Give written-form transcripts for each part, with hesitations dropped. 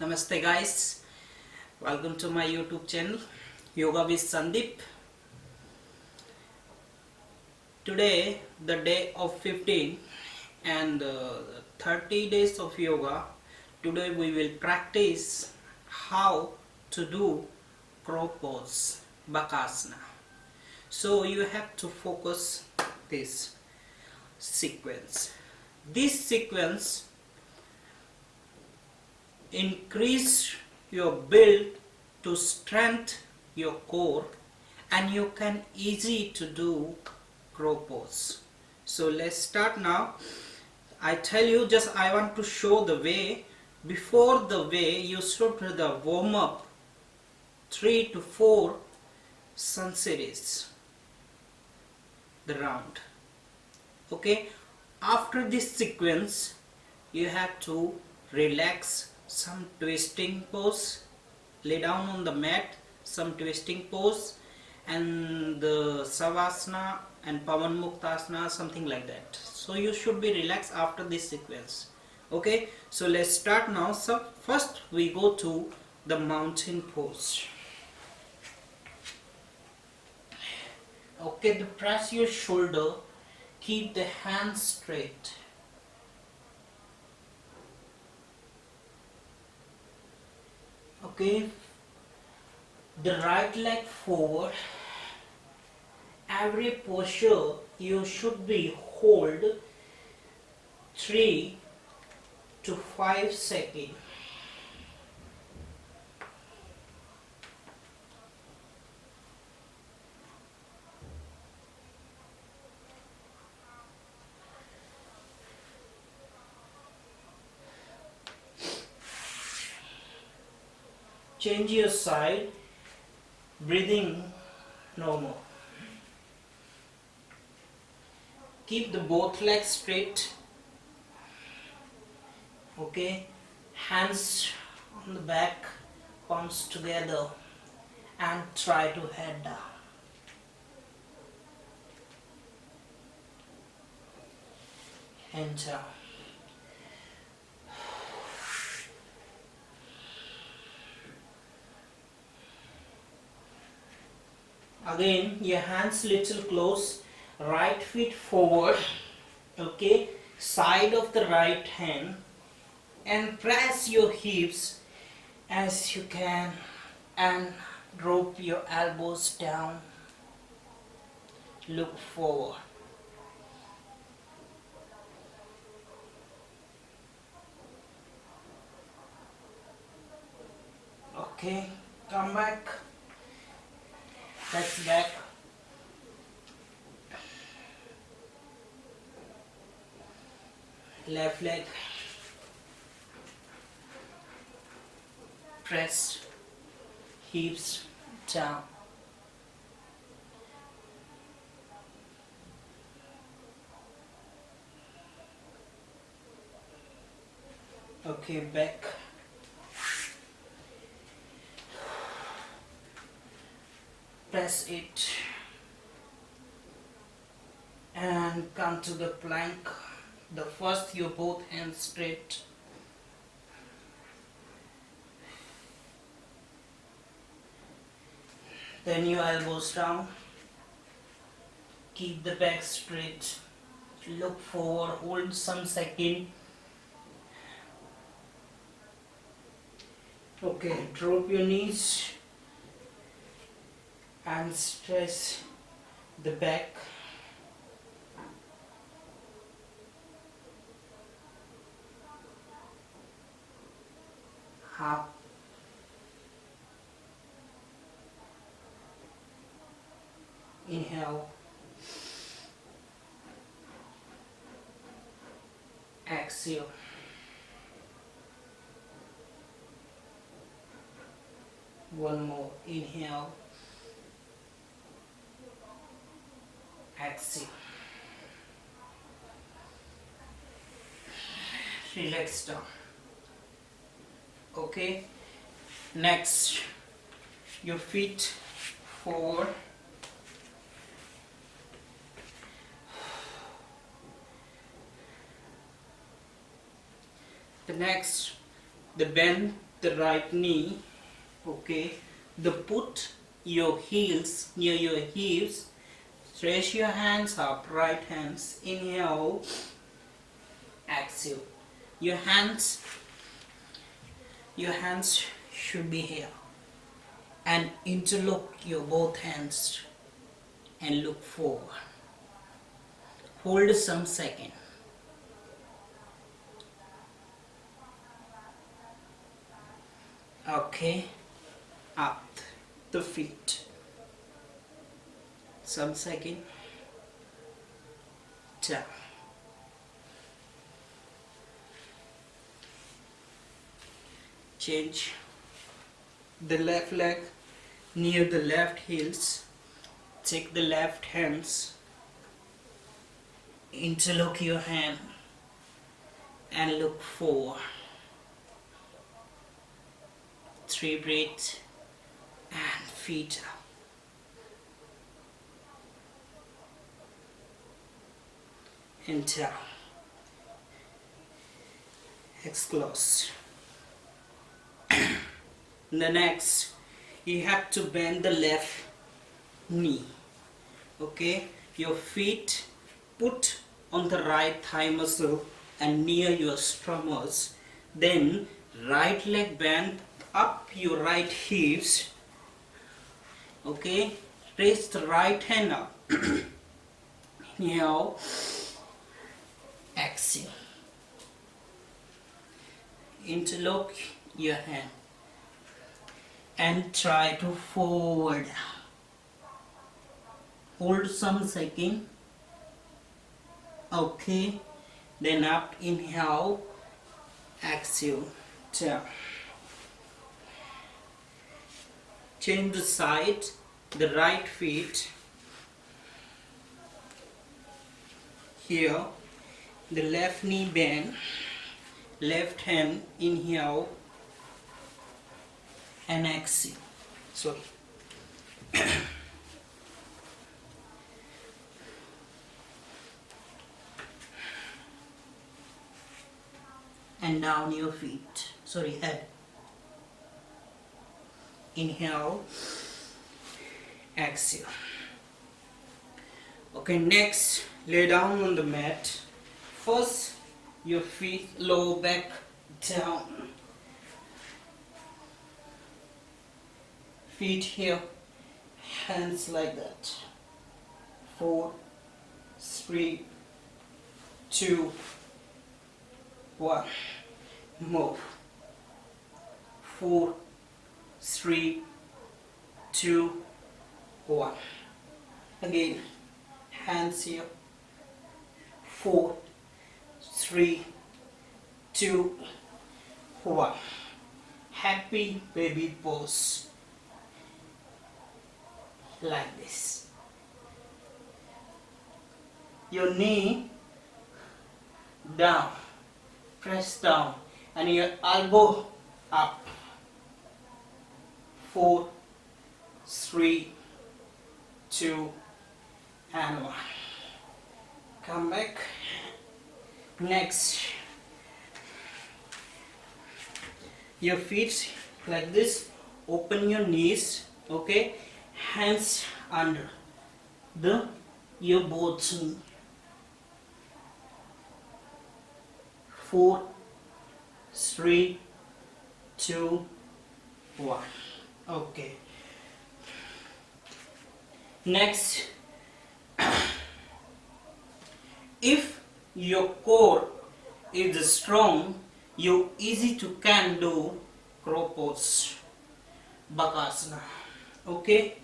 Namaste guys, welcome to my YouTube channel Yoga with Sandeep. Today the day of 15 and 30 days of yoga. Today we will practice how to do crow pose, Bakasana. So you have to focus this sequence. This sequence increase your build to strengthen your core, and you can easy to do crow pose. So let's start now. I tell you, just I want to show the way. Before the way, you should do the warm up 3 to 4 sun series, the round. Okay, after this sequence you have to relax, some twisting pose, lay down on the mat, some twisting pose, and the savasana and pavan muktasana, something like that. So you should be relaxed after this sequence. Okay, so let's start now. So first we go to the mountain pose. Okay, press your shoulder, keep the hands straight. Okay, the right leg forward. Every posture you should be hold 3 to 5 seconds. Change your side, breathing normal. Keep the both legs straight. Okay, hands on the back, palms together, and try to head down. Hand down. Again, your hands little close, right feet forward, okay, side of the right hand, and press your hips as you can and drop your elbows down. Look forward. Okay, come back. That's back. Left leg. Press hips down. Okay, back. Press it and come to the plank. The first, your both hands straight. Then your elbows down. Keep the back straight. Look forward, hold some second. Okay, drop your knees and stretch the back. Half. Inhale. Exhale. One more. Inhale. Exhale. Relax down. Okay. Next, your feet forward. The next, the bend the right knee, okay, put your heels near your hips, stretch your hands up, right hands, inhale, exhale. Your hands should be here, and interlock your both hands and look forward. Hold some second. Okay, up the feet. Some second. Down. Change the left leg near the left heels. Take the left hands, interlock your hand and look forward. 3 breaths and feet up. And down. Legs closed. The next, you have to bend the left knee. Okay, your feet put on the right thigh muscle and near your stomachs. Then right leg bend up your right hips. Okay, raise the right hand up. Inhale, exhale. Interlock your hand and try to forward. Hold some second. Okay, then up, inhale, exhale, down. Change the side, the right feet here, the left knee bend, left hand, inhale and exhale. Sorry. And down your feet, head. Inhale, exhale. Okay, next, lay down on the mat. First, your feet, lower back down. Feet here, hands like that. 4, 3, 2, 1. Move. 4, 3, 2, 1. Again, hands here. 4, 3, 2, 1. Happy baby pose. Like this. Your knee down, press down, and your elbow up. 4, 3, 2, and 1. Come back. Next, your feet like this. Open your knees. Okay, hands under your both knee. 4, 3, 2, 1. Okay. Next, if your core is strong, you easy to can do crow pose, bakasana. Okay,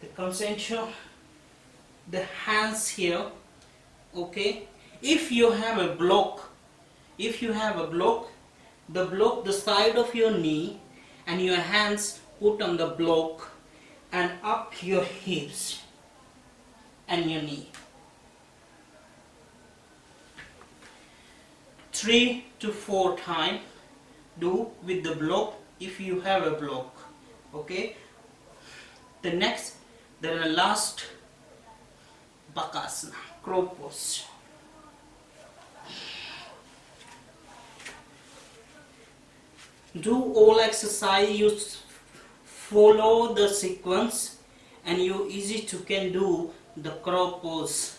the concentration, the hands here. Okay, if you have a block, the side of your knee and your hands put on the block and up your hips and your knee. 3 to 4 times do with the block if you have a block. Okay, the last bakasana, crow pose. do all exercise, you follow the sequence, and you easy to can do the crow pose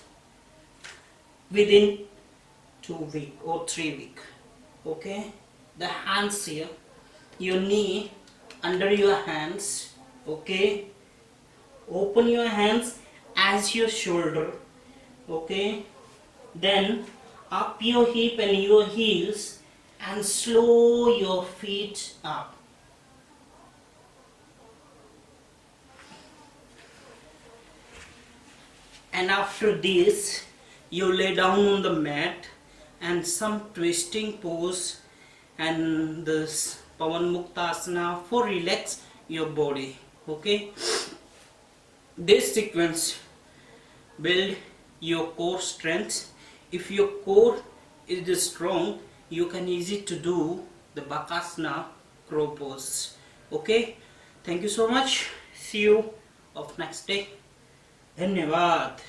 within 2 week or 3 week. Okay, the hands here, your knee under your hands. Okay, open your hands as your shoulder. Okay, then up your hip and your heels, and slow your feet up. And after this, you lay down on the mat and some twisting pose and this Pavan Muktasana for relax your body. Okay, this sequence build your core strength. If your core is strong, you can easy to do the Bakasana crow pose. Okay, thank you so much. See you of next day. धन्यवाद.